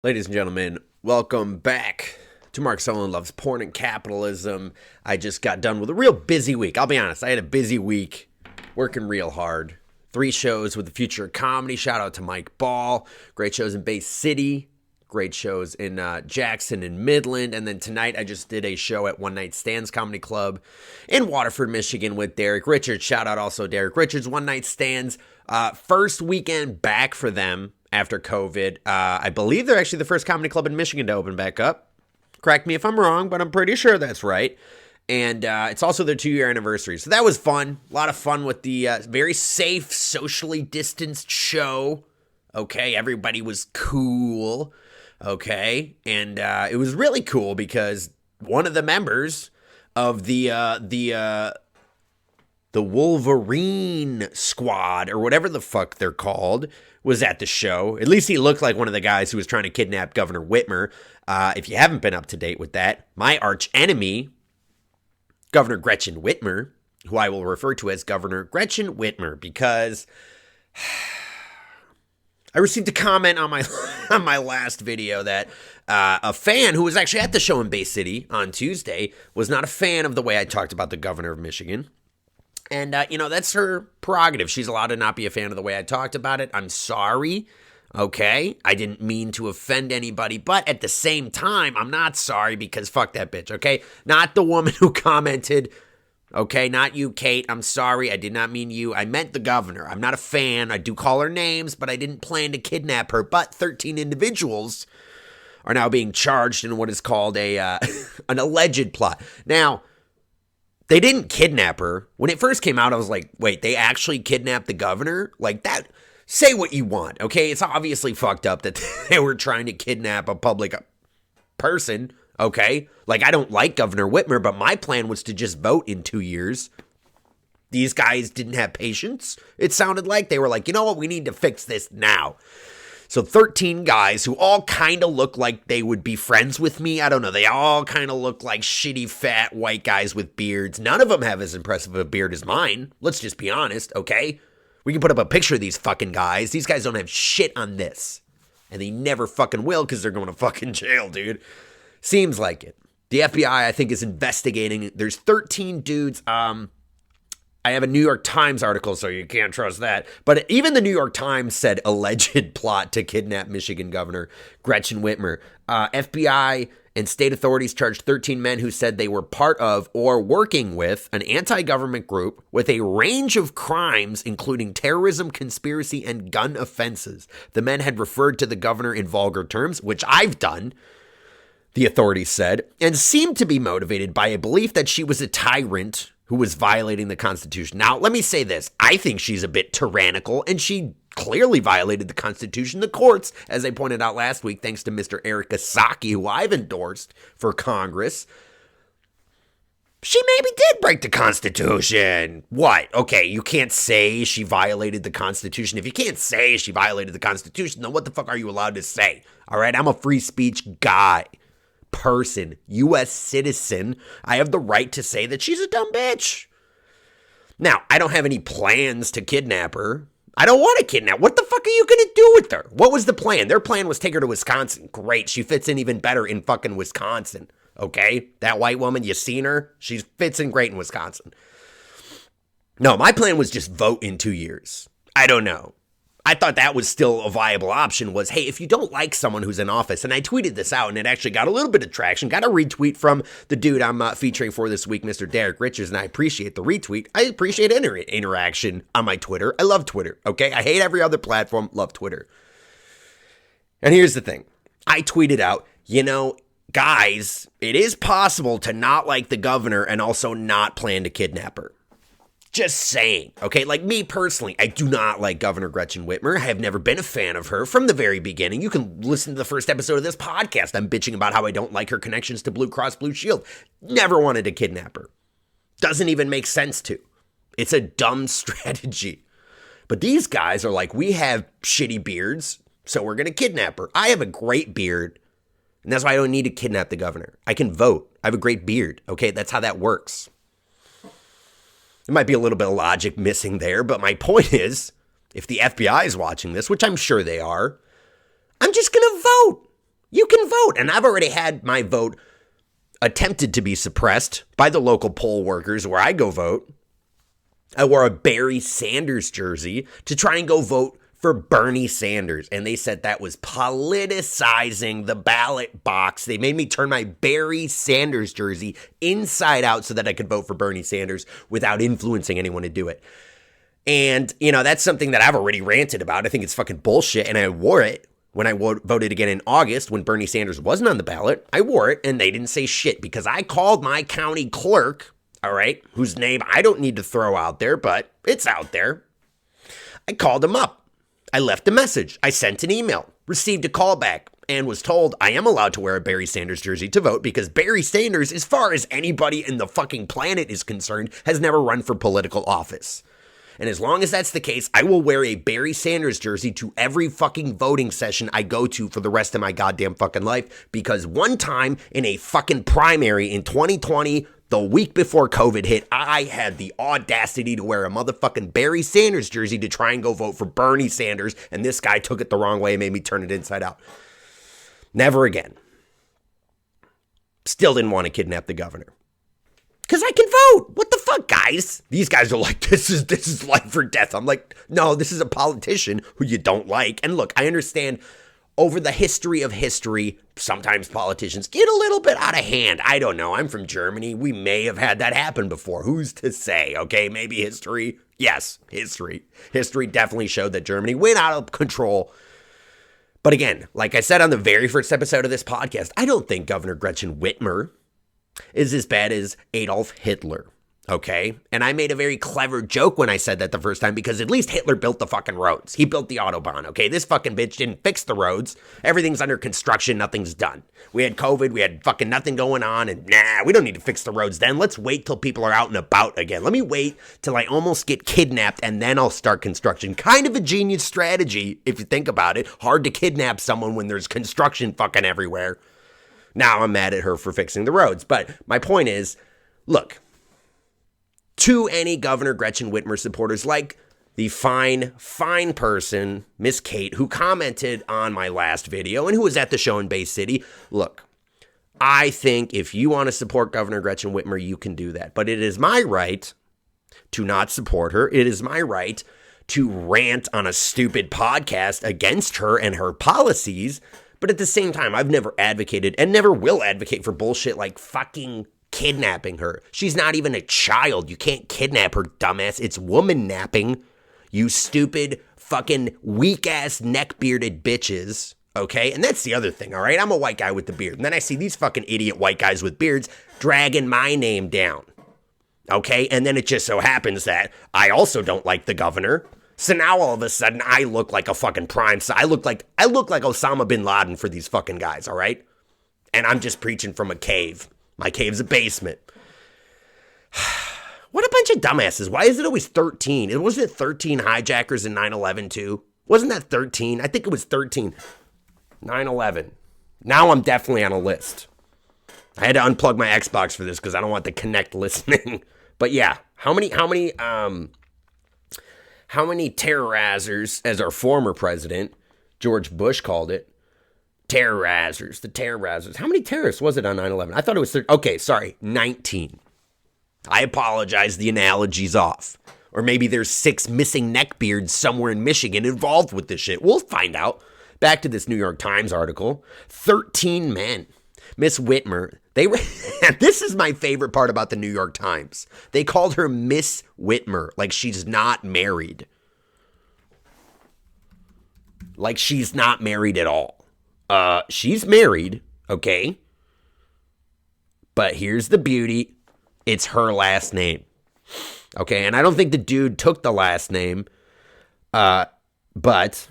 Ladies and gentlemen, welcome back to Markus Olind Loves Porn and Capitalism. I just got done with a real busy week. I'll be honest, I had a busy week, working real hard. 3 shows with the future of comedy. Shout out to Mike Ball. Great shows in Bay City. Great shows in Jackson and Midland. And then tonight I just did a show at One Night Stands Comedy Club in Waterford, Michigan with Derek Richards. Shout out also Derek Richards. One Night Stands. First weekend back for them after COVID. I believe they're actually the first comedy club in Michigan to open back up. Correct me if I'm wrong, but I'm pretty sure that's right. And it's also their 2-year anniversary. So that was fun. A lot of fun with the very safe, socially distanced show. Okay, everybody was cool. Okay, and it was really cool because one of the members of the Wolverine squad, or whatever the fuck they're called, was at the show. At least he looked like one of the guys who was trying to kidnap Governor Whitmer. If you haven't been up to date with that, my arch enemy, Governor Gretchen Whitmer, who I will refer to as Governor Gretchen Whitmer, because I received a comment on my last video that a fan who was actually at the show in Bay City on Tuesday was not a fan of the way I talked about the governor of Michigan. And, that's her prerogative. She's allowed to not be a fan of the way I talked about it. I'm sorry, okay? I didn't mean to offend anybody, but at the same time, I'm not sorry because fuck that bitch, okay? Not the woman who commented, okay? Not you, Kate. I'm sorry. I did not mean you. I meant the governor. I'm not a fan. I do call her names, but I didn't plan to kidnap her. But 13 individuals are now being charged in what is called an alleged plot. Now, they didn't kidnap her. When it first came out, I was like, wait, they actually kidnapped the governor? Like that, say what you want, okay? It's obviously fucked up that they were trying to kidnap a public person, okay? Like, I don't like Governor Whitmer, but my plan was to just vote in 2 years. These guys didn't have patience. It sounded like they were like, you know what? We need to fix this now. So 13 guys who all kind of look like they would be friends with me. I don't know. They all kind of look like shitty, fat, white guys with beards. None of them have as impressive a beard as mine. Let's just be honest, okay? We can put up a picture of these fucking guys. These guys don't have shit on this. And they never fucking will because they're going to fucking jail, dude. Seems like it. The FBI, I think, is investigating. There's 13 dudes. I have a New York Times article, so you can't trust that. But even the New York Times said alleged plot to kidnap Michigan Governor Gretchen Whitmer. FBI and state authorities charged 13 men who said they were part of or working with an anti-government group with a range of crimes, including terrorism, conspiracy, and gun offenses. The men had referred to the governor in vulgar terms, which I've done, the authorities said, and seemed to be motivated by a belief that she was a tyrant who was violating the Constitution. Now, let me say this. I think she's a bit tyrannical, and she clearly violated the Constitution. The courts, as I pointed out last week, thanks to Mr. Eric Gasaki, who I've endorsed for Congress, she maybe did break the Constitution. What? Okay, you can't say she violated the Constitution. If you can't say she violated the Constitution, then what the fuck are you allowed to say? All right, I'm a free speech guy. Person, U.S. citizen, I have the right to say that she's a dumb bitch. Now, I don't have any plans to kidnap her. I don't want to kidnap. What the fuck are you going to do with her? What was the plan? Their plan was take her to Wisconsin. Great. She fits in even better in fucking Wisconsin. Okay? That white woman, you seen her? She fits in great in Wisconsin. No, my plan was just vote in 2 years. I don't know. I thought that was still a viable option was, hey, if you don't like someone who's in office, and I tweeted this out and it actually got a little bit of traction, got a retweet from the dude I'm featuring for this week, Mr. Derek Richards, and I appreciate the retweet. I appreciate interaction on my Twitter. I love Twitter, okay? I hate every other platform, love Twitter. And here's the thing. I tweeted out, guys, it is possible to not like the governor and also not plan to kidnap her. Just saying, okay? Like me personally, I do not like Governor Gretchen Whitmer. I have never been a fan of her from the very beginning. You can listen to the first episode of this podcast. I'm bitching about how I don't like her connections to Blue Cross Blue Shield. Never wanted to kidnap her. Doesn't even make sense to. It's a dumb strategy. But these guys are like, we have shitty beards, so we're going to kidnap her. I have a great beard, and that's why I don't need to kidnap the governor. I can vote. I have a great beard, okay? That's how that works. There might be a little bit of logic missing there, but my point is, if the FBI is watching this, which I'm sure they are, I'm just going to vote. vote. And I've already had my vote attempted to be suppressed by the local poll workers where I go vote. I wore a Barry Sanders jersey to try and go vote for Bernie Sanders. And they said that was politicizing the ballot box. They made me turn my Barry Sanders jersey inside out so that I could vote for Bernie Sanders without influencing anyone to do it. And, that's something that I've already ranted about. I think it's fucking bullshit. And I wore it when I voted again in August when Bernie Sanders wasn't on the ballot. I wore it and they didn't say shit because I called my county clerk, all right, whose name I don't need to throw out there, but it's out there. I called him up. I left a message. I sent an email, received a call back, and was told I am allowed to wear a Barry Sanders jersey to vote because Barry Sanders, as far as anybody in the fucking planet is concerned, has never run for political office. And as long as that's the case, I will wear a Barry Sanders jersey to every fucking voting session I go to for the rest of my goddamn fucking life because one time in a fucking primary in 2020, the week before COVID hit, I had the audacity to wear a motherfucking Barry Sanders jersey to try and go vote for Bernie Sanders, and this guy took it the wrong way and made me turn it inside out. Never again. Still didn't want to kidnap the governor. Because I can vote. What the fuck, guys? These guys are like, this is life or death. I'm like, no, this is a politician who you don't like. And look, I understand over the history of history, sometimes politicians get a little bit out of hand. I don't know. I'm from Germany. We may have had that happen before. Who's to say? Okay, maybe history. Yes, history. History definitely showed that Germany went out of control. But again, like I said on the very first episode of this podcast, I don't think Governor Gretchen Whitmer is as bad as Adolf Hitler. Okay? And I made a very clever joke when I said that the first time because at least Hitler built the fucking roads. He built the Autobahn, okay? This fucking bitch didn't fix the roads. Everything's under construction. Nothing's done. We had COVID. We had fucking nothing going on. And we don't need to fix the roads then. Let's wait till people are out and about again. Let me wait till I almost get kidnapped and then I'll start construction. Kind of a genius strategy if you think about it. Hard to kidnap someone when there's construction fucking everywhere. Now I'm mad at her for fixing the roads. But my point is, look, to any Governor Gretchen Whitmer supporters like the fine person, Miss Kate, who commented on my last video and who was at the show in Bay City, look, I think if you want to support Governor Gretchen Whitmer, you can do that. But it is my right to not support her. It is my right to rant on a stupid podcast against her and her policies. But at the same time, I've never advocated and never will advocate for bullshit like fucking kidnapping her. She's not even a child. You can't kidnap her, dumbass. It's woman napping, you stupid fucking weak-ass neck-bearded bitches, okay? And that's the other thing, all right? I'm a white guy with the beard. And then I see these fucking idiot white guys with beards dragging my name down, okay? And then it just so happens that I also don't like the governor. So now all of a sudden I look like a fucking prime. So I look like Osama bin Laden for these fucking guys, all right? And I'm just preaching from a cave. My cave's a basement. What a bunch of dumbasses. Why is it always 13? Wasn't it 13 hijackers in 9/11 too? Wasn't that 13? I think it was 13. 9/11. Now I'm definitely on a list. I had to unplug my Xbox for this because I don't want the Kinect listening. But yeah, how many terrorizers, as our former president, George Bush, called it, the terrorizers. How many terrorists was it on 9/11? I thought it was 19. I apologize, the analogy's off. Or maybe there's 6 missing neckbeards somewhere in Michigan involved with this shit. We'll find out. Back to this New York Times article. 13 men. Miss Whitmer, this is my favorite part about the New York Times. They called her Miss Whitmer, like she's not married. Like she's not married at all. She's married, okay? But here's the beauty. It's her last name. Okay, and I don't think the dude took the last name. But,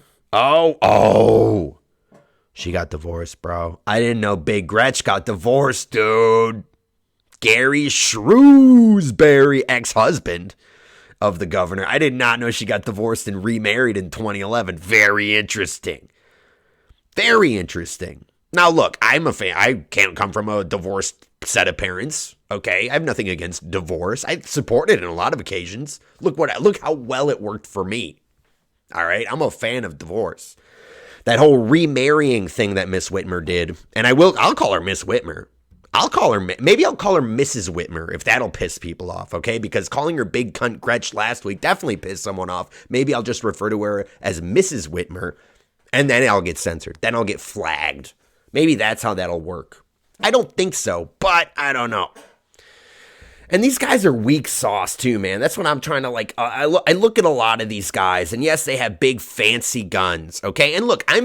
she got divorced, bro. I didn't know Big Gretch got divorced, dude. Gary Shrewsbury, ex-husband of the governor. I did not know she got divorced and remarried in 2011. Very interesting. Very interesting. Now, look, I'm a fan. I can't come from a divorced set of parents, okay? I have nothing against divorce. I support it on a lot of occasions. Look how well it worked for me. All right? I'm a fan of divorce. that whole remarrying thing that Miss Whitmer did, and I'll call her Miss Whitmer. Maybe I'll call her Mrs. Whitmer if that'll piss people off, okay? Because calling her big cunt Gretch last week definitely pissed someone off. Maybe I'll just refer to her as Mrs. Whitmer, and then I'll get censored. Then I'll get flagged. Maybe that's how that'll work. I don't think so, but I don't know. And these guys are weak sauce too, man. That's what I'm trying to like. I look at a lot of these guys, and yes, they have big fancy guns, okay? And look, I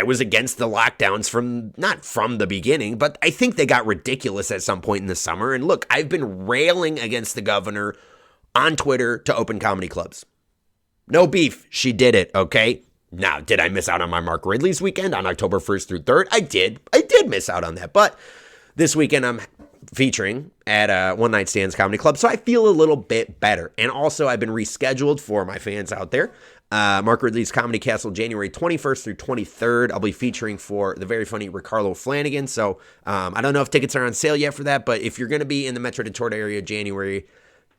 was against the lockdowns not from the beginning, but I think they got ridiculous at some point in the summer. And look, I've been railing against the governor on Twitter to open comedy clubs. No beef. She did it, okay? Now, did I miss out on my Mark Ridley's weekend on October 1st through 3rd? I did miss out on that. But this weekend, I'm featuring at One Night Stands Comedy Club, so I feel a little bit better. And also, I've been rescheduled for my fans out there. Mark Ridley's Comedy Castle, January 21st through 23rd. I'll be featuring for the very funny Ricardo Flanagan. So I don't know if tickets are on sale yet for that, but if you're going to be in the Metro Detroit area January,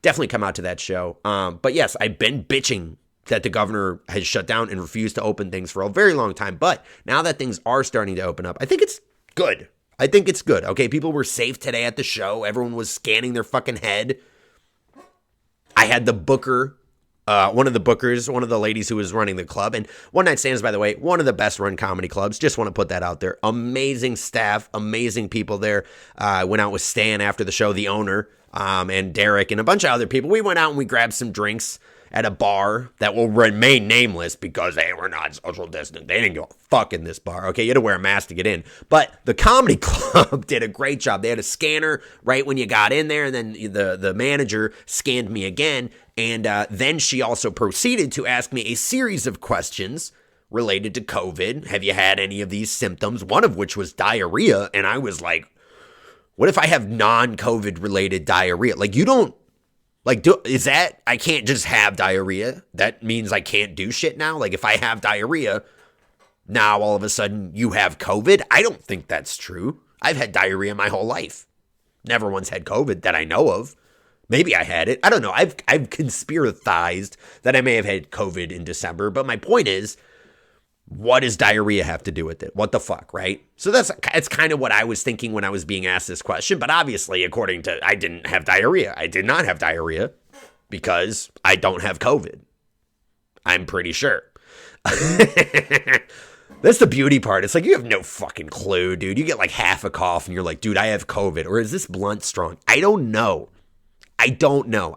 definitely come out to that show. But yes, I've been bitching that the governor has shut down and refused to open things for a very long time. But now that things are starting to open up, I think it's good. Okay, people were safe today at the show. Everyone was scanning their fucking head. I had the booker, one of the ladies who was running the club. And One Night Stands, by the way, one of the best run comedy clubs. Just want to put that out there. Amazing staff, amazing people there. I went out with Stan after the show, the owner, and Derek, and a bunch of other people. We went out and we grabbed some drinks at a bar that will remain nameless because, hey, we're not social distant. They didn't go fuck in this bar, okay? You had to wear a mask to get in. But the comedy club did a great job. They had a scanner right when you got in there, and then the manager scanned me again, and then she also proceeded to ask me a series of questions related to COVID. Have you had any of these symptoms? One of which was diarrhea, and I was like, what if I have non-COVID related diarrhea? Like, you don't, like, I can't just have diarrhea? That means I can't do shit now? Like, if I have diarrhea, now all of a sudden you have COVID? I don't think that's true. I've had diarrhea my whole life. Never once had COVID that I know of. Maybe I had it. I don't know. I've conspiratized that I may have had COVID in December, but my point is, what does diarrhea have to do with it? What the fuck, right? So that's kind of what I was thinking when I was being asked this question. But obviously, I didn't have diarrhea. I did not have diarrhea because I don't have COVID. I'm pretty sure. That's the beauty part. It's like you have no fucking clue, dude. You get like half a cough and you're like, dude, I have COVID. Or is this blunt strong? I don't know. I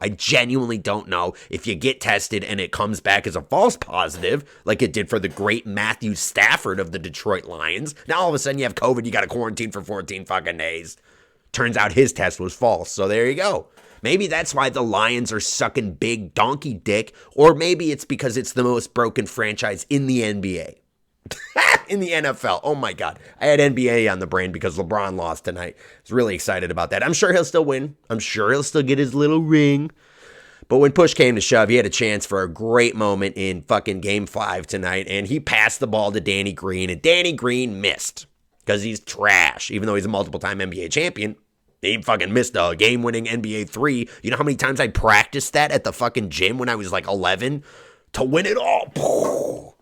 genuinely don't know. If you get tested and it comes back as a false positive, like it did for the great Matthew Stafford of the Detroit Lions, now all of a sudden you have COVID, you got to quarantine for 14 fucking days. Turns out his test was false, so there you go. Maybe that's why the Lions are sucking big donkey dick, or maybe it's because it's the most broken franchise in the NBA. In the NFL. Oh my God. I had NBA on the brain because LeBron lost tonight. I was really excited about that. I'm sure he'll still win. I'm sure he'll still get his little ring. But when push came to shove, he had a chance for a great moment in fucking Game 5 tonight, and he passed the ball to Danny Green, and Danny Green missed because he's trash. Even though he's a multiple-time NBA champion, he fucking missed a game-winning NBA 3. You know how many times I practiced that at the fucking gym when I was like 11 to win it all?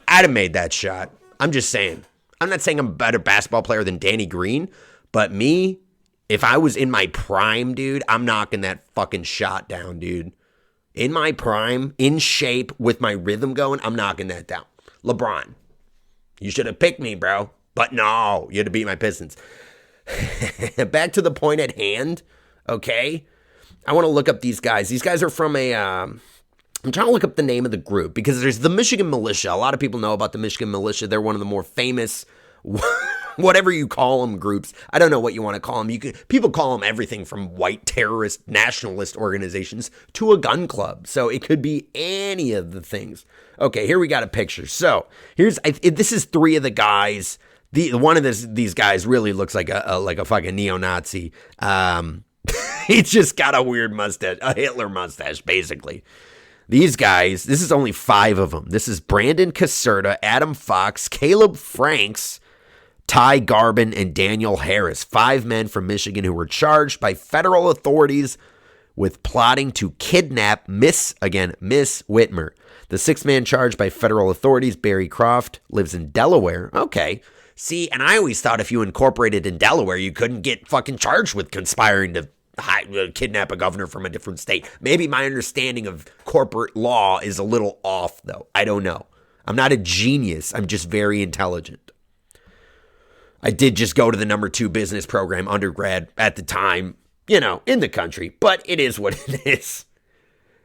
I'd have made that shot. I'm just saying. I'm not saying I'm a better basketball player than Danny Green, but me, if I was in my prime, dude, I'm knocking that fucking shot down, dude. In my prime, in shape, with my rhythm going, I'm knocking that down. LeBron, you should have picked me, bro. But no, you had to beat my Pistons. Back to the point at hand, okay? I want to look up these guys. These guys are from I'm trying to look up the name of the group because there's the Michigan Militia. A lot of people know about the Michigan Militia. They're one of the more famous, whatever you call them, groups. I don't know what you want to call them. People call them everything from white terrorist nationalist organizations to a gun club. So it could be any of the things. Okay, here we got a picture. So this is three of the guys. One of these guys really looks like a fucking neo-Nazi. He's just got a weird mustache, a Hitler mustache, basically. These guys, this is only 5 of them. This is Brandon Caserta, Adam Fox, Caleb Franks, Ty Garbin, and Daniel Harris. 5 men from Michigan who were charged by federal authorities with plotting to kidnap Miss Whitmer. The sixth man charged by federal authorities, Barry Croft, lives in Delaware. Okay. See, and I always thought if you incorporated in Delaware, you couldn't get fucking charged with conspiring to kidnap a governor from a different state. Maybe my understanding of corporate law is a little off, though. I don't know. I'm not a genius. I'm just very intelligent. I did just go to the number 2 business program undergrad at the time, in the country, but it is what it is.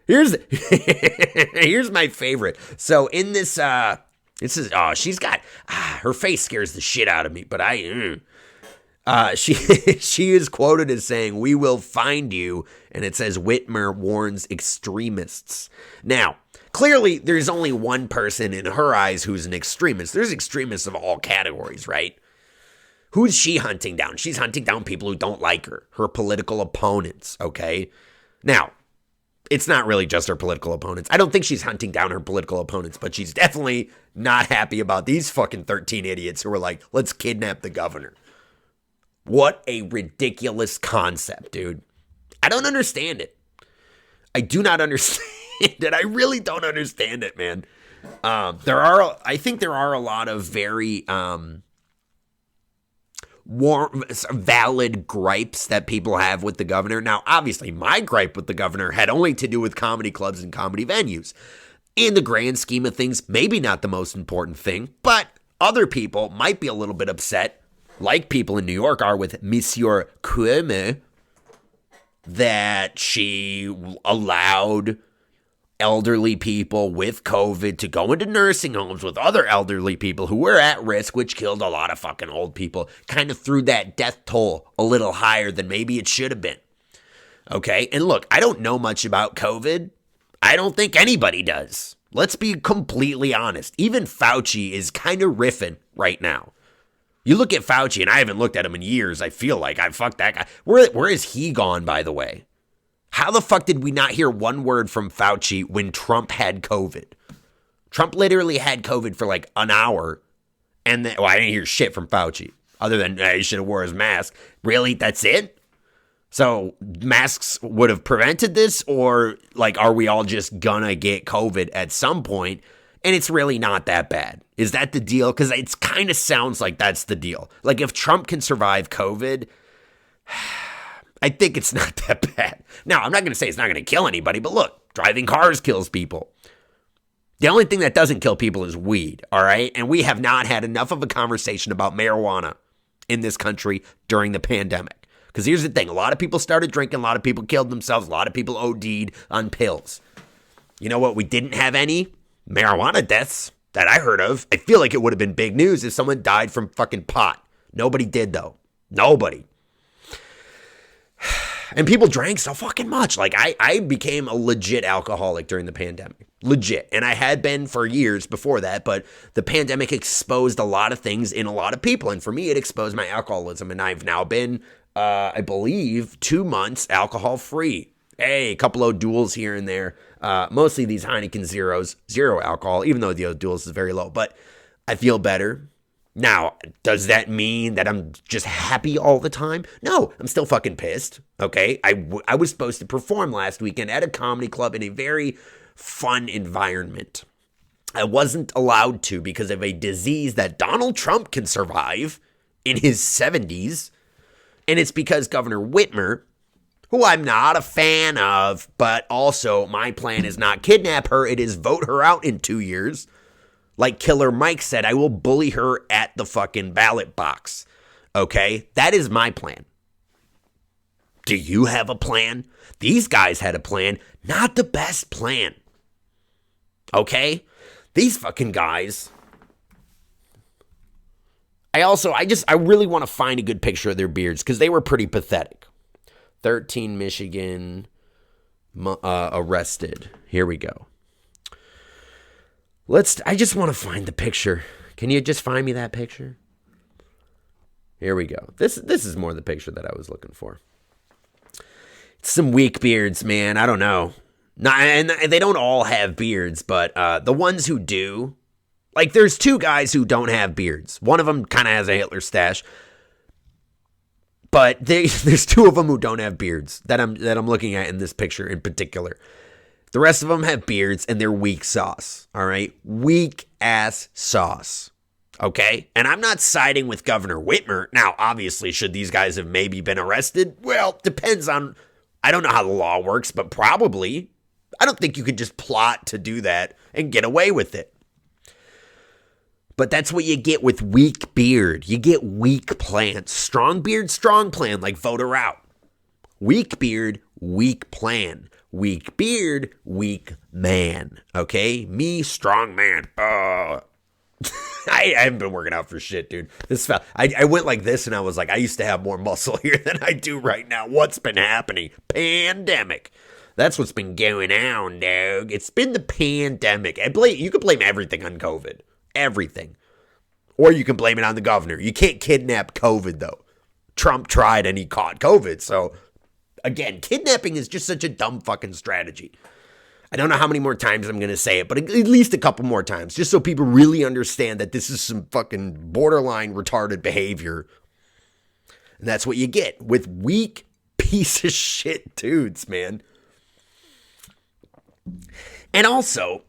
Here's my favorite. So in this, she's got, her face scares the shit out of me, but she is quoted as saying, "We will find you," and it says Whitmer warns extremists. Now, clearly there's only one person in her eyes who's an extremist. There's extremists of all categories, right? Who's she hunting down? She's hunting down people who don't like her political opponents, okay? Now, it's not really just her political opponents. I don't think she's hunting down her political opponents, but she's definitely not happy about these fucking 13 idiots who are like, let's kidnap the governor. What a ridiculous concept, dude. I don't understand it. I do not understand it. I really don't understand it, man. I think there are a lot of very valid gripes that people have with the governor. Now, obviously, my gripe with the governor had only to do with comedy clubs and comedy venues. In the grand scheme of things, maybe not the most important thing, but other people might be a little bit upset, like people in New York are with Monsieur Cuomo, that she allowed elderly people with COVID to go into nursing homes with other elderly people who were at risk, which killed a lot of fucking old people. Kind of threw that death toll a little higher than maybe it should have been. Okay? And look, I don't know much about COVID. I don't think anybody does. Let's be completely honest. Even Fauci is kind of riffing right now. You look at Fauci, and I haven't looked at him in years. I feel like fucked that guy. Where is he gone, by the way? How the fuck did we not hear one word from Fauci when Trump had COVID? Trump literally had COVID for like an hour, and then, I didn't hear shit from Fauci, other than he should have wore his mask. Really? That's it? So masks would have prevented this, or like, are we all just gonna get COVID at some point, and it's really not that bad? Is that the deal? Because it kind of sounds like that's the deal. Like, if Trump can survive COVID, I think it's not that bad. Now, I'm not going to say it's not going to kill anybody, but look, driving cars kills people. The only thing that doesn't kill people is weed, all right? And we have not had enough of a conversation about marijuana in this country during the pandemic. Because here's the thing. A lot of people started drinking. A lot of people killed themselves. A lot of people OD'd on pills. You know what? We didn't have any marijuana deaths that I heard of. I feel like it would have been big news if someone died from fucking pot. Nobody did, though. Nobody. And people drank so fucking much. Like, I became a legit alcoholic during the pandemic. Legit. And I had been for years before that, but the pandemic exposed a lot of things in a lot of people. And for me, it exposed my alcoholism. And I've now been, I believe, 2 months alcohol-free. Hey, a couple of duels here and there. Mostly these Heineken Zeros, zero alcohol, even though the duels is very low. But I feel better. Now, does that mean that I'm just happy all the time? No, I'm still fucking pissed, okay? I was supposed to perform last weekend at a comedy club in a very fun environment. I wasn't allowed to because of a disease that Donald Trump can survive in his 70s. And it's because Governor Whitmer, who I'm not a fan of, but also my plan is not kidnap her, it is vote her out in 2 years. Like Killer Mike said, I will bully her at the fucking ballot box. Okay? That is my plan. Do you have a plan? These guys had a plan. Not the best plan. Okay? These fucking guys. I really want to find a good picture of their beards because they were pretty pathetic. 13 Michigan arrested. Here we go. I just want to find the picture. Can you just find me that picture? Here we go. This is more the picture that I was looking for. It's some weak beards, man. I don't know. And they don't all have beards, but the ones who do, like there's 2 guys who don't have beards. One of them kind of has a Hitler stash. But there's 2 of them who don't have beards that I'm looking at in this picture in particular. The rest of them have beards and they're weak sauce. All right? Weak ass sauce. Okay? And I'm not siding with Governor Whitmer. Now, obviously, should these guys have maybe been arrested? Well, depends on, I don't know how the law works, but probably. I don't think you could just plot to do that and get away with it. But that's what you get with weak beard. You get weak plans. Strong beard, strong plan, like vote her out. Weak beard, weak plan. Weak beard, weak man. Okay? Me, strong man. I haven't been working out for shit, dude. I went like this and I was like, I used to have more muscle here than I do right now. What's been happening? Pandemic. That's what's been going on, dog. It's been the pandemic. You can blame everything on COVID. Everything. Or you can blame it on the governor. You can't kidnap COVID, though. Trump tried and he caught COVID. So, again, kidnapping is just such a dumb fucking strategy. I don't know how many more times I'm going to say it, but at least a couple more times, just so people really understand that this is some fucking borderline retarded behavior. And that's what you get with weak piece of shit dudes, man. And also,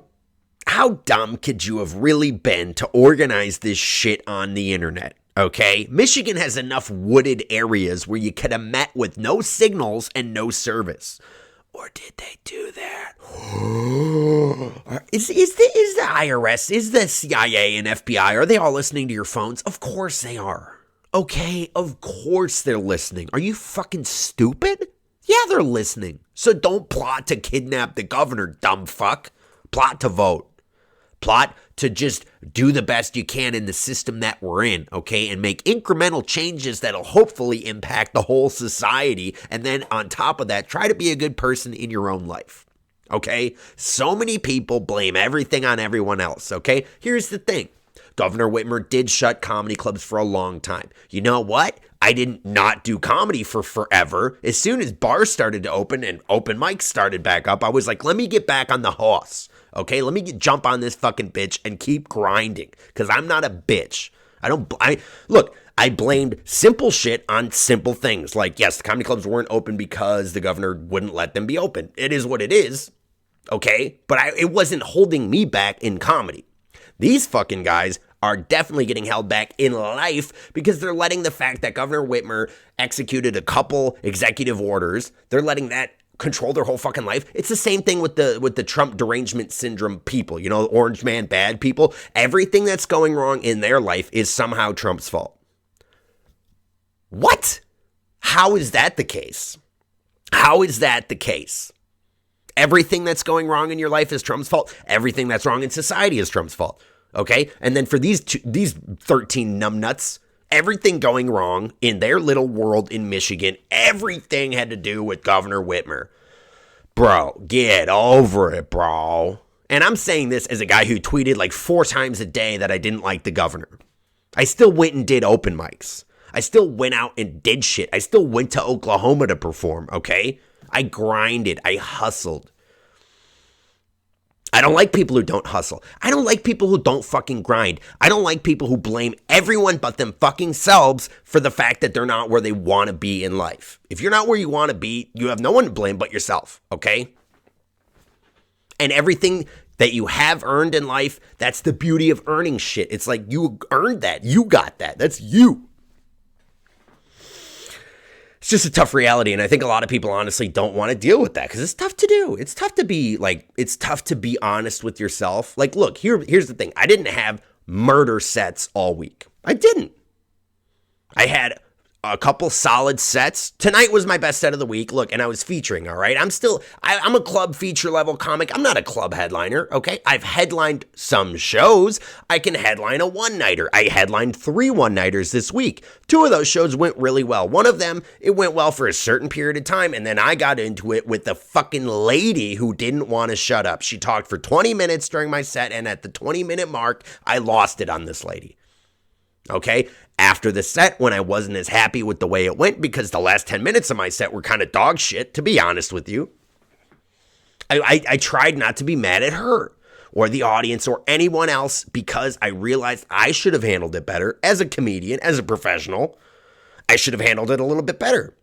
how dumb could you have really been to organize this shit on the internet? Okay? Michigan has enough wooded areas where you could have met with no signals and no service. Or did they do that? Is the IRS, is the CIA and FBI, are they all listening to your phones? Of course they are. Okay, of course they're listening. Are you fucking stupid? Yeah, they're listening. So don't plot to kidnap the governor, dumb fuck. Plot to vote. Plot to just do the best you can in the system that we're in, okay? And make incremental changes that'll hopefully impact the whole society. And then on top of that, try to be a good person in your own life, okay? So many people blame everything on everyone else, okay? Here's the thing. Governor Whitmer did shut comedy clubs for a long time. You know what? I didn't not do comedy for forever. As soon as bars started to open and open mics started back up, I was like, let me get back on the horse. Okay, let me jump on this fucking bitch and keep grinding, because I'm not a bitch. I blamed simple shit on simple things. Like, yes, the comedy clubs weren't open because the governor wouldn't let them be open. It is what it is, okay? But it wasn't holding me back in comedy. These fucking guys are definitely getting held back in life because they're letting the fact that Governor Whitmer executed a couple executive orders, they're letting that control their whole fucking life. It's the same thing with the Trump derangement syndrome people, you know, orange man bad people. Everything that's going wrong in their life is somehow Trump's fault. What? How is that the case? How is that the case? Everything that's going wrong in your life is Trump's fault. Everything that's wrong in society is Trump's fault. Okay? And then for these 13 numbnuts, everything going wrong in their little world in Michigan, everything had to do with Governor Whitmer. Bro, get over it, bro. And I'm saying this as a guy who tweeted like 4 times a day that I didn't like the governor. I still went and did open mics. I still went out and did shit. I still went to Oklahoma to perform, okay? I grinded. I hustled. I don't like people who don't hustle. I don't like people who don't fucking grind. I don't like people who blame everyone but them fucking selves for the fact that they're not where they want to be in life. If you're not where you want to be, you have no one to blame but yourself, okay? And everything that you have earned in life, that's the beauty of earning shit. It's like you earned that. You got that. That's you. It's just a tough reality, and I think a lot of people honestly don't want to deal with that because it's tough to do. It's tough to be honest with yourself. Like, look, here's the thing. I didn't have murder sets all week. I didn't. I had a couple solid sets. Tonight was my best set of the week. Look, and I was featuring, all right? I'm a club feature level comic. I'm not a club headliner, okay? I've headlined some shows. I can headline a one-nighter. I headlined 3 one-nighters this week. 2 of those shows went really well. One of them, it went well for a certain period of time, and then I got into it with the fucking lady who didn't want to shut up. She talked for 20 minutes during my set, and at the 20-minute mark, I lost it on this lady. Okay? After the set, when I wasn't as happy with the way it went, because the last 10 minutes of my set were kind of dog shit, to be honest with you, I tried not to be mad at her or the audience or anyone else because I realized I should have handled it better as a comedian, as a professional. I should have handled it a little bit better.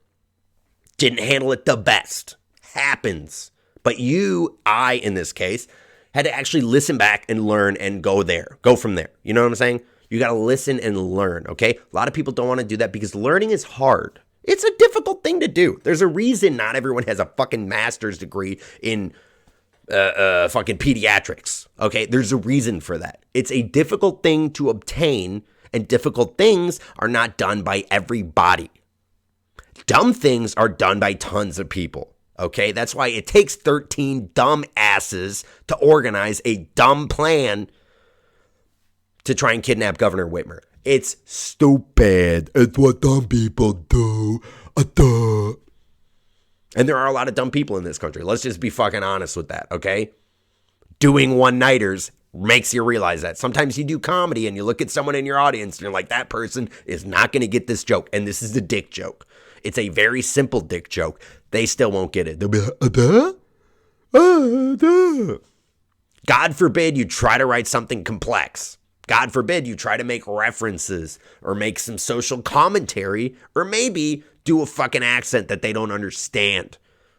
Didn't handle it the best. Happens. But I, in this case, had to actually listen back and learn and go from there. You know what I'm saying? You got to listen and learn, okay? A lot of people don't want to do that because learning is hard. It's a difficult thing to do. There's a reason not everyone has a fucking master's degree in fucking pediatrics, okay? There's a reason for that. It's a difficult thing to obtain, and difficult things are not done by everybody. Dumb things are done by tons of people, okay? That's why it takes 13 dumb asses to organize a dumb plan to try and kidnap Governor Whitmer. It's stupid. It's what dumb people do. And there are a lot of dumb people in this country. Let's just be fucking honest with that, okay? Doing one-nighters makes you realize that. Sometimes you do comedy and you look at someone in your audience and you're like, that person is not going to get this joke. And this is the dick joke. It's a very simple dick joke. They still won't get it. They'll be like, God forbid you try to write something complex. God forbid you try to make references or make some social commentary or maybe do a fucking accent that they don't understand.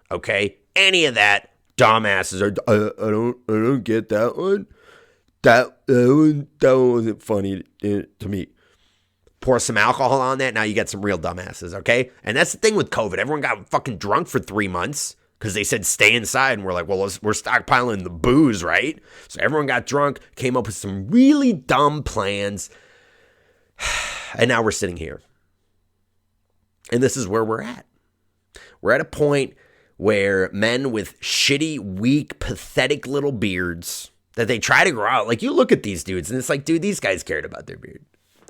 Okay? Any of that, dumbasses are, I don't get that one. That one wasn't funny to me. Pour some alcohol on that, now you get some real dumbasses, okay? And that's the thing with COVID. Everyone got fucking drunk for 3 months because they said stay inside, and we're like, well, we're stockpiling the booze, right? So everyone got drunk, came up with some really dumb plans, and now we're sitting here. And this is where we're at. We're at a point where men with shitty, weak, pathetic little beards that they try to grow out, like you look at these dudes, and it's like, dude, these guys cared about their beard.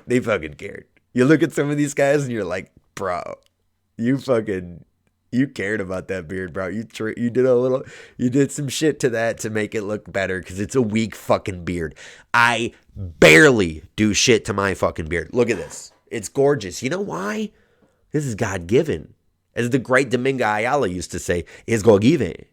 They fucking cared. You look at some of these guys, and you're like, bro, you cared about that beard, bro. You did some shit to that to make it look better because it's a weak fucking beard. I barely do shit to my fucking beard. Look at this. It's gorgeous. You know why? This is God-given. As the great Domingo Ayala used to say, it's God-given.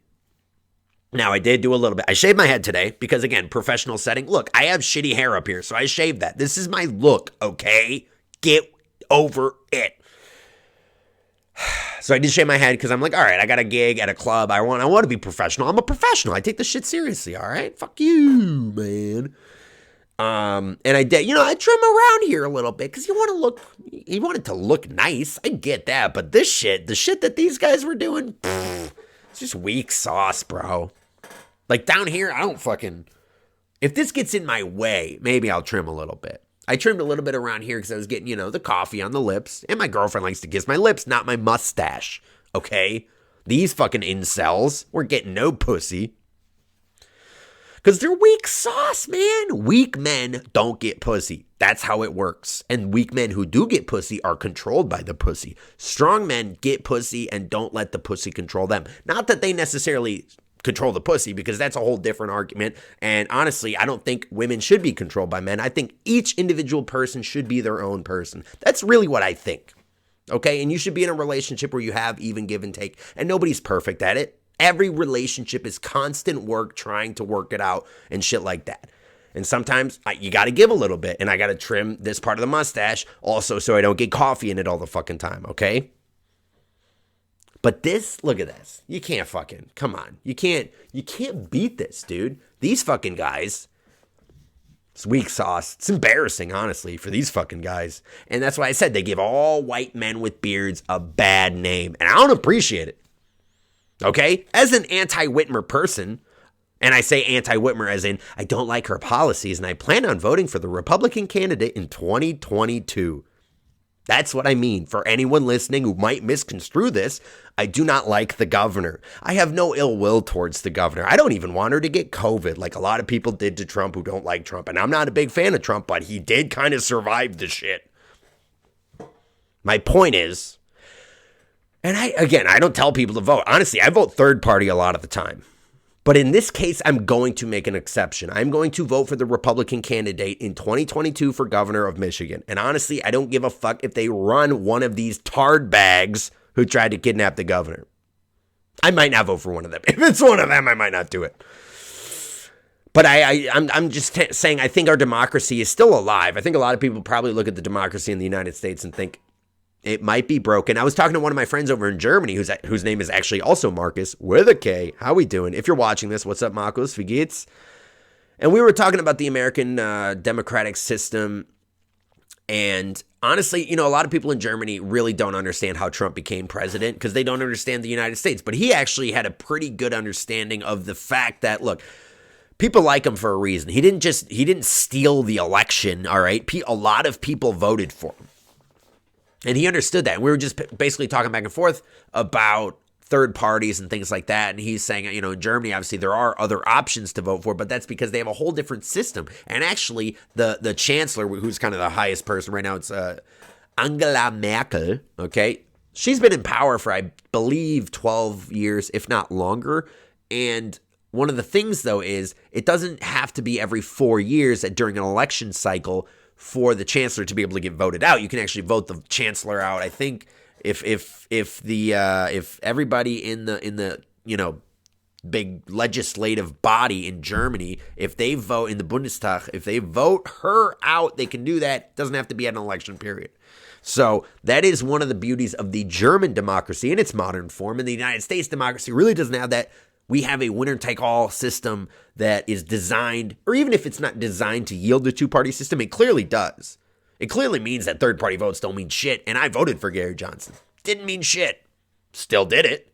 Now, I did do a little bit. I shaved my head today because, again, professional setting. Look, I have shitty hair up here, so I shaved that. This is my look, okay? Get over it. So I did shave my head because I'm like, all right, I got a gig at a club. I want to be professional. I'm a professional. I take this shit seriously, all right? Fuck you, man. And I did, I trim around here a little bit because you want it to look nice. I get that, but the shit that these guys were doing, it's just weak sauce, bro. Like down here, I don't fucking, if this gets in my way, maybe I'll trim a little bit. I trimmed a little bit around here because I was getting, the coffee on the lips. And my girlfriend likes to kiss my lips, not my mustache. Okay? These fucking incels were getting no pussy. Because they're weak sauce, man. Weak men don't get pussy. That's how it works. And weak men who do get pussy are controlled by the pussy. Strong men get pussy and don't let the pussy control them. Not that they necessarily control the pussy, because that's a whole different argument. And honestly, I don't think women should be controlled by men. I think each individual person should be their own person. That's really what I think. Okay? And you should be in a relationship where you have even give and take. And nobody's perfect at it. Every relationship is constant work trying to work it out and shit like that. And sometimes you got to give a little bit, and I got to trim this part of the mustache also so I don't get coffee in it all the fucking time, okay? But this, look at this. You can't fucking, come on. You can't beat this, dude. These fucking guys, it's weak sauce. It's embarrassing, honestly, for these fucking guys. And that's why I said they give all white men with beards a bad name. And I don't appreciate it. Okay? As an anti-Whitmer person, and I say anti-Whitmer as in I don't like her policies and I plan on voting for the Republican candidate in 2022. That's what I mean. For anyone listening who might misconstrue this, I do not like the governor. I have no ill will towards the governor. I don't even want her to get COVID like a lot of people did to Trump who don't like Trump. And I'm not a big fan of Trump, but he did kind of survive the shit. My point is, and I don't tell people to vote. Honestly, I vote third party a lot of the time. But in this case, I'm going to make an exception. I'm going to vote for the Republican candidate in 2022 for governor of Michigan. And honestly, I don't give a fuck if they run one of these tard bags who tried to kidnap the governor. I might not vote for one of them. If it's one of them, I might not do it. But I'm just saying I think our democracy is still alive. I think a lot of people probably look at the democracy in the United States and think It might be broken. I was talking to one of my friends over in Germany whose name is actually also Marcus with a K. How we doing? If you're watching this, what's up, Markus? Wie geht's? And we were talking about the American democratic system. And honestly, a lot of people in Germany really don't understand how Trump became president because they don't understand the United States. But he actually had a pretty good understanding of the fact that, look, people like him for a reason. He didn't steal the election, all right? A lot of people voted for him. And he understood that. And we were just basically talking back and forth about third parties and things like that. And he's saying, in Germany, obviously, there are other options to vote for, but that's because they have a whole different system. And actually, the chancellor, who's kind of the highest person right now, it's Angela Merkel, okay? She's been in power for, I believe, 12 years, if not longer. And one of the things, though, is it doesn't have to be every 4 years that during an election cycle for the chancellor to be able to get voted out. You can actually vote the chancellor out. I think if everybody in the big legislative body in Germany, if they vote in the Bundestag, if they vote her out, they can do that. It doesn't have to be an election period. So that is one of the beauties of the German democracy in its modern form. And the United States democracy really doesn't have that. We have a winner-take-all system that is designed, or even if it's not designed to yield the two-party system, it clearly does. It clearly means that third-party votes don't mean shit, and I voted for Gary Johnson. Didn't mean shit. Still did it.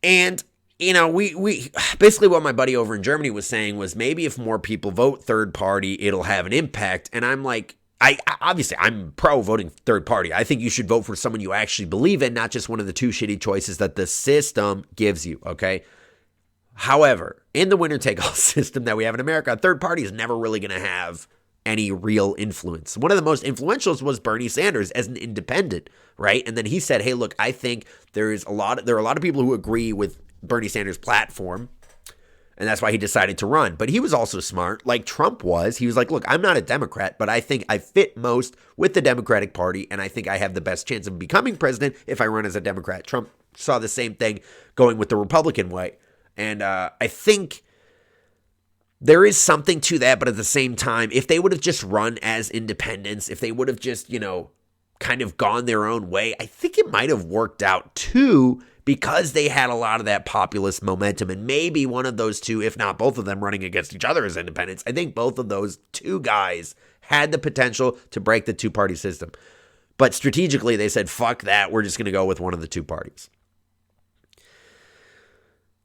And, we basically what my buddy over in Germany was saying was maybe if more people vote third-party, it'll have an impact. And I'm like, I'm pro voting third party. I think you should vote for someone you actually believe in, not just one of the two shitty choices that the system gives you, okay? However, in the winner-take-all system that we have in America, a third party is never really going to have any real influence. One of the most influential was Bernie Sanders as an independent, right? And then he said, hey, look, I think there are a lot of people who agree with Bernie Sanders' platform, and that's why he decided to run. But he was also smart, like Trump was. He was like, look, I'm not a Democrat, but I think I fit most with the Democratic Party, and I think I have the best chance of becoming president if I run as a Democrat. Trump saw the same thing going with the Republican way. And I think there is something to that, but at the same time, if they would have just run as independents, if they would have just, kind of gone their own way, I think it might have worked out too, because they had a lot of that populist momentum, and maybe one of those two, if not both of them, running against each other as independents. I think both of those two guys had the potential to break the two-party system. But strategically, they said, fuck that, we're just going to go with one of the two parties.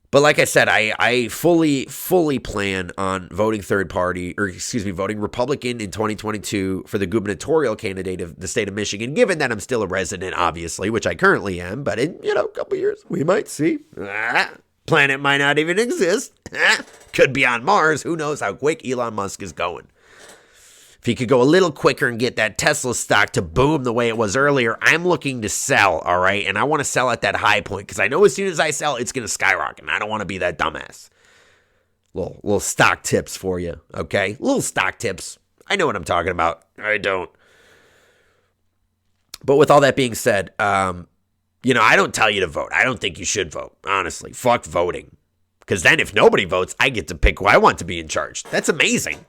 But like I said, I fully plan on voting voting Republican in 2022 for the gubernatorial candidate of the state of Michigan, given that I'm still a resident, obviously, which I currently am. But in, a couple years, we might see. Planet might not even exist. Could be on Mars. Who knows how quick Elon Musk is going. If he could go a little quicker and get that Tesla stock to boom the way it was earlier, I'm looking to sell, all right? And I want to sell at that high point because I know as soon as I sell, it's going to skyrocket. And I don't want to be that dumbass. Little stock tips for you, okay? Little stock tips. I know what I'm talking about. I don't. But with all that being said, I don't tell you to vote. I don't think you should vote, honestly. Fuck voting. Because then if nobody votes, I get to pick who I want to be in charge. That's amazing.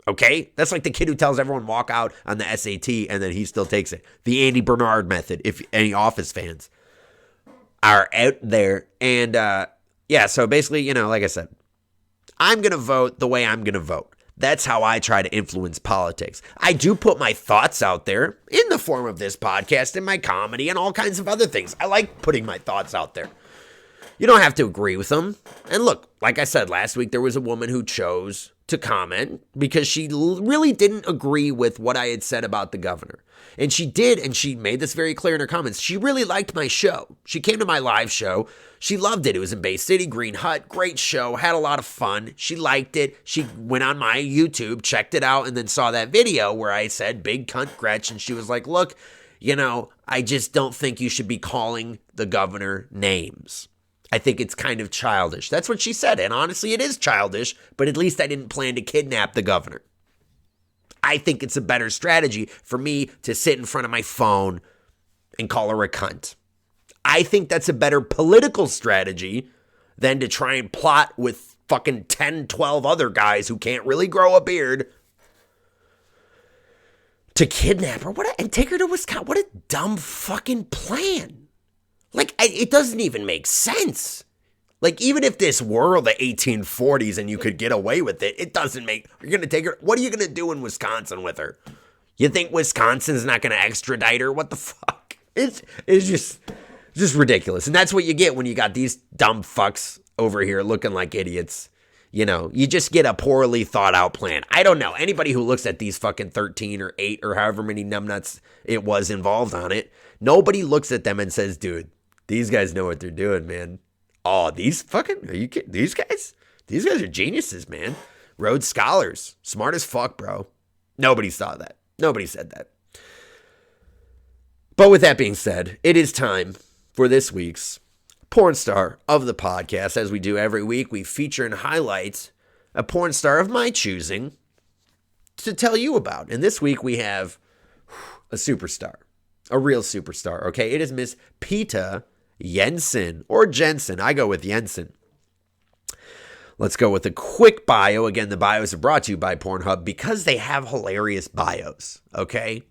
Okay? That's like the kid who tells everyone walk out on the SAT and then he still takes it. The Andy Bernard method, if any Office fans are out there. And so basically, like I said, I'm going to vote the way I'm going to vote. That's how I try to influence politics. I do put my thoughts out there in the form of this podcast and my comedy and all kinds of other things. I like putting my thoughts out there. You don't have to agree with them. And look, like I said, last week there was a woman who chose to comment because she really didn't agree with what I had said about the governor. And she did, and she made this very clear in her comments. She really liked my show. She came to my live show. She loved it. It was in Bay City, Green Hut. Great show. Had a lot of fun. She liked it. She went on my YouTube, checked it out, and then saw that video where I said, big cunt Gretch. And she was like, look, I just don't think you should be calling the governor names. I think it's kind of childish. That's what she said. And honestly, it is childish, but at least I didn't plan to kidnap the governor. I think it's a better strategy for me to sit in front of my phone and call her a cunt. I think that's a better political strategy than to try and plot with fucking 10, 12 other guys who can't really grow a beard to kidnap her. And take her to Wisconsin. What a dumb fucking plan. Like, it doesn't even make sense. Like, even if this were the 1840s and you could get away with it, it doesn't make... You're going to take her... What are you going to do in Wisconsin with her? You think Wisconsin's not going to extradite her? What the fuck? It's just ridiculous. And that's what you get when you got these dumb fucks over here looking like idiots. You know, you just get a poorly thought out plan. I don't know. Anybody who looks at these fucking 13 or 8 or however many numbnuts it was involved on it, nobody looks at them and says, dude, these guys know what they're doing, man. Oh, are you kidding? These guys are geniuses, man. Rhodes Scholars. Smart as fuck, bro. Nobody saw that. Nobody said that. But with that being said, it is time for this week's porn star of the podcast. As we do every week, we feature and highlight a porn star of my choosing to tell you about. And this week we have a superstar, a real superstar, okay? It is Miss Peta Jensen, or Jensen. I go with Jensen. Let's go with a quick bio. Again, the bios are brought to you by Pornhub because they have hilarious bios, okay?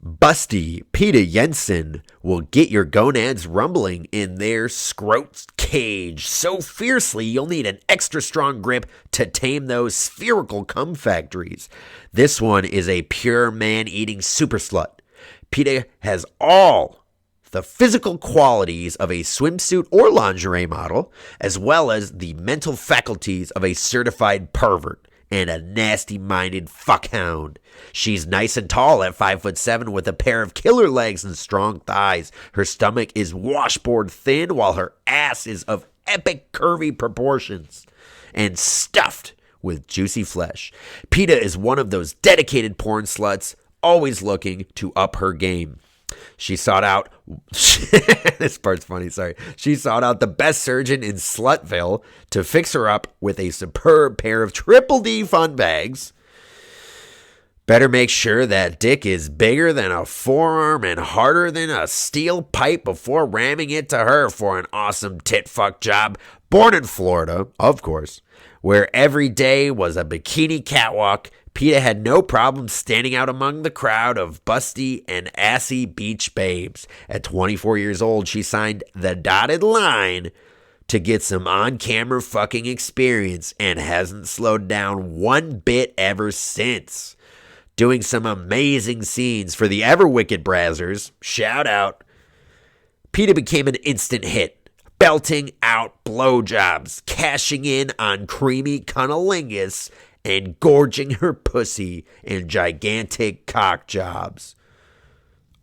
Busty Peta Jensen will get your gonads rumbling in their scrot cage so fiercely you'll need an extra strong grip to tame those spherical cum factories. This one is a pure man-eating super slut. Peta has all the physical qualities of a swimsuit or lingerie model, as well as the mental faculties of a certified pervert and a nasty-minded fuckhound. She's nice and tall at 5'7" with a pair of killer legs and strong thighs. Her stomach is washboard thin, while her ass is of epic curvy proportions and stuffed with juicy flesh. Peta is one of those dedicated porn sluts, always looking to up her game. She sought out, this part's funny, sorry. She sought out the best surgeon in Slutville to fix her up with a superb pair of Triple D fun bags. Better make sure that dick is bigger than a forearm and harder than a steel pipe before ramming it to her for an awesome tit fuck job. Born in Florida, of course, where every day was a bikini catwalk, Peta had no problem standing out among the crowd of busty and assy beach babes. At 24 years old, she signed the dotted line to get some on-camera fucking experience and hasn't slowed down one bit ever since. Doing some amazing scenes for the ever-wicked Brazzers. Shout out. Peta became an instant hit, belting out blowjobs, cashing in on creamy cunnilingus, and gorging her pussy in gigantic cock jobs.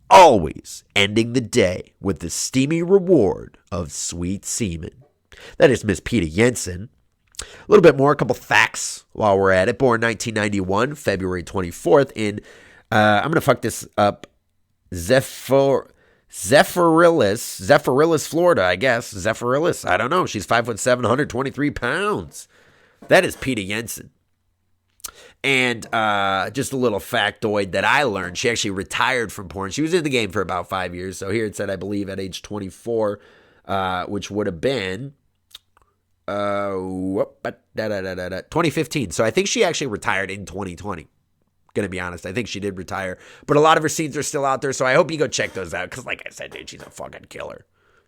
Always ending the day with the steamy reward of sweet semen. That is Miss Peta Jensen. A little bit more, a couple facts while we're at it. Born 1991, February 24th in, I'm going to fuck this up, Zephyrillus, Florida, I guess. Zephyrillus, I don't know. She's 5'7", 123 pounds. That is Peta Jensen. And just a little factoid that I learned, she actually retired from porn. She was in the game for about 5 years. So here it said, I believe, at age 24, which would have been 2015. So I think she actually retired in 2020. Gonna be honest, I think she did retire. But a lot of her scenes are still out there, so I hope you go check those out. Because like I said, dude, she's a fucking killer.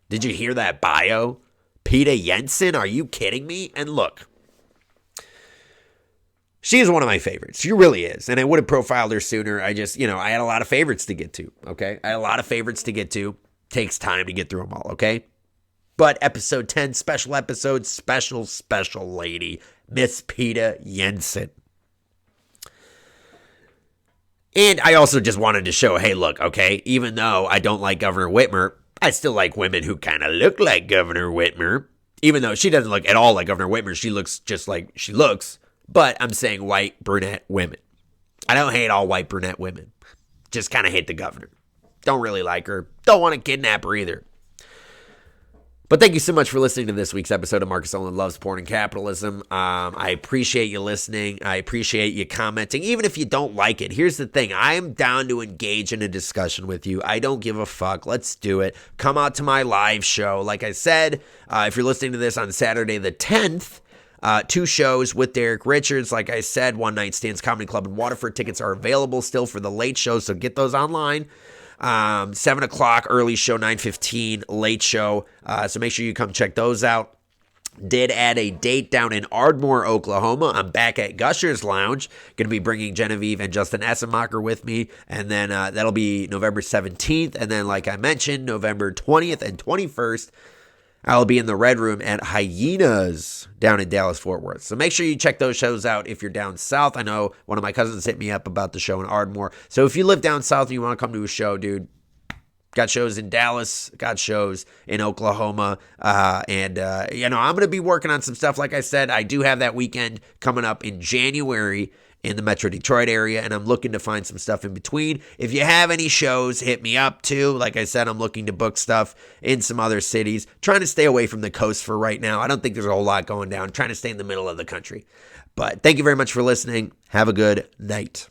Did you hear that bio? Peta Jensen, are you kidding me? And look, she is one of my favorites. She really is. And I would have profiled her sooner. I just, I had a lot of favorites to get to, okay? I had a lot of favorites to get to. Takes time to get through them all, okay? But episode 10, special episode, special lady, Miss Peta Jensen. And I also just wanted to show, hey, look, okay, even though I don't like Governor Whitmer, I still like women who kind of look like Governor Whitmer. Even though she doesn't look at all like Governor Whitmer, she looks just like she looks. But I'm saying white brunette women. I don't hate all white brunette women. Just kind of hate the governor. Don't really like her. Don't want to kidnap her either. But thank you so much for listening to this week's episode of Markus Olind Loves Porn and Capitalism. I appreciate you listening. I appreciate you commenting. Even if you don't like it, here's the thing. I am down to engage in a discussion with you. I don't give a fuck. Let's do it. Come out to my live show. Like I said, if you're listening to this on Saturday the 10th, 2 shows with Derek Richards. Like I said, One Night Stands Comedy Club in Waterford. Tickets are available still for the late show, so get those online. 7 o'clock early show, 9:15 late show. So make sure you come check those out. Did add a date down in Ardmore, Oklahoma. I'm back at Gushers Lounge. Going to be bringing Genevieve and Justin Essemacher with me. And then that'll be November 17th. And then, like I mentioned, November 20th and 21st, I'll be in the Red Room at Hyenas down in Dallas-Fort Worth. So make sure you check those shows out if you're down south. I know one of my cousins hit me up about the show in Ardmore. So if you live down south and you want to come to a show, dude, got shows in Dallas, got shows in Oklahoma, and I'm going to be working on some stuff. Like I said, I do have that weekend coming up in January in the Metro Detroit area, and I'm looking to find some stuff in between. If you have any shows, hit me up too. Like I said, I'm looking to book stuff in some other cities. Trying to stay away from the coast for right now. I don't think there's a whole lot going down. Trying to stay in the middle of the country. But thank you very much for listening. Have a good night.